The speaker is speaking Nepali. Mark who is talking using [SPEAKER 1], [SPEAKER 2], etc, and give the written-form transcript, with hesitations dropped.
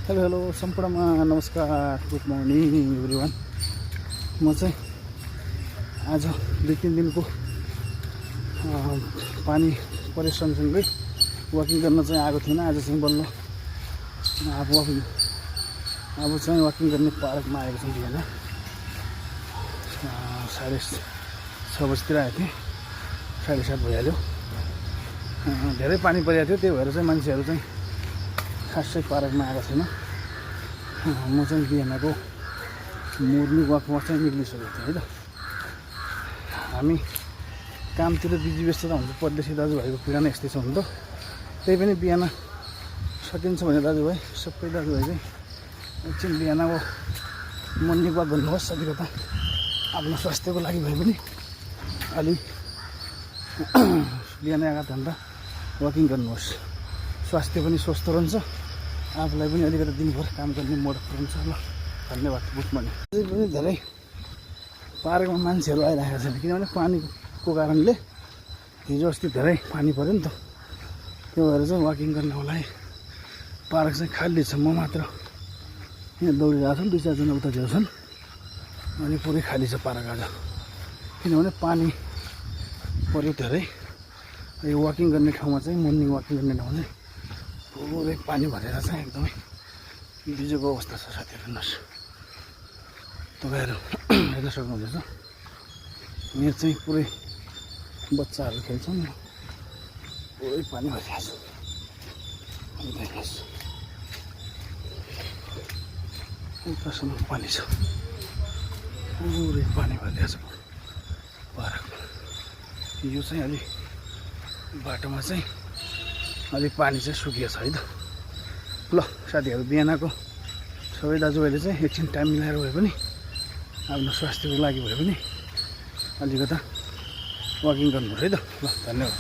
[SPEAKER 1] हेलो सम्पूर्णमा नमस्कार, गुड मर्निङ एभ्रिवान। म चाहिँ आज 2-3 दिनको पानी परिश्रमसँगै वकिङ गर्न चाहिँ आएको थिइनँ। आज चाहिँ बल्ल अब चाहिँ वकिङ गर्ने पार्कमा आएको छु। बिहान 6:30 बजीतिर आएको थिएँ, 7:30 भइहाल्यो। धेरै पानी परेको थियो, त्यही भएर चाहिँ मान्छेहरू चाहिँ खासै पार्कमा आएको छैन। म चाहिँ बिहानको मोर्निङ वाकमा चाहिँ निक्लिसकेको थिएँ है त। हामी कामतिर बिजी व्यस्त हुन्छ, परदेशी दाजुभाइको पीडा नै यस्तै छ नि त। त्यही पनि बिहान सकिन्छ भने दाजुभाइ सबै दाजुभाइ चाहिँ एकछिन बिहानको मोर्निङ वाक गर्नुहोस्। अलिकता आफ्नो स्वास्थ्यको लागि भए पनि अलि बिहान आधा वाकिङ गर्नुहोस्। स्वास्थ्य पनि स्वस्थ रहन्छ, आफूलाई पनि अलिकति दिनभर काम गर्ने मोड रहन्छ। ल, धन्यवाद। Good morning. अझै पनि धेरै पार्कमा मान्छेहरू आइरहेको छैन, किनभने पानीको कारणले हिजो अस्ति धेरै पानी पऱ्यो नि त। त्यो भएर चाहिँ वाकिङ गर्नलाई पार्क चाहिँ खाली छ। म मात्र यहाँ दौडिरहेको छु, 2-4 जना उतातिर छन्, अनि पुरै खाली छ पार्क आज। किनभने पानी पऱ्यो धेरै। यो वाकिङ गर्ने ठाउँमा चाहिँ, मोर्निङ वाकिङ गर्ने ठाउँमा चाहिँ पुरै पानी भरेर चाहिँ एकदमै बिजोको अवस्था छ। साथीहरू हेर्नुहोस्, तपाईँहरू हेर्न सक्नुहुँदैछ। यहाँ चाहिँ पुरै बच्चाहरू खेल्छन्, पुरै पानी भरिरहेको छ। अनि हेर्नुहोस्, उतासम्म पानी छ, पुरै पानी भरिरहेको छ पार्कमा। यो चाहिँ अलि बाटोमा चाहिँ अलिक पानी चाहिँ सुकिएको छ है त। ल साथीहरू, बिहानको सबै दाजुभाइले चाहिँ एकछिन टाइम मिलाएर भए पनि आफ्नो स्वास्थ्यको लागि भए पनि अलिकता वाकिङ गर्नुहोस् है त। ल, धन्यवाद।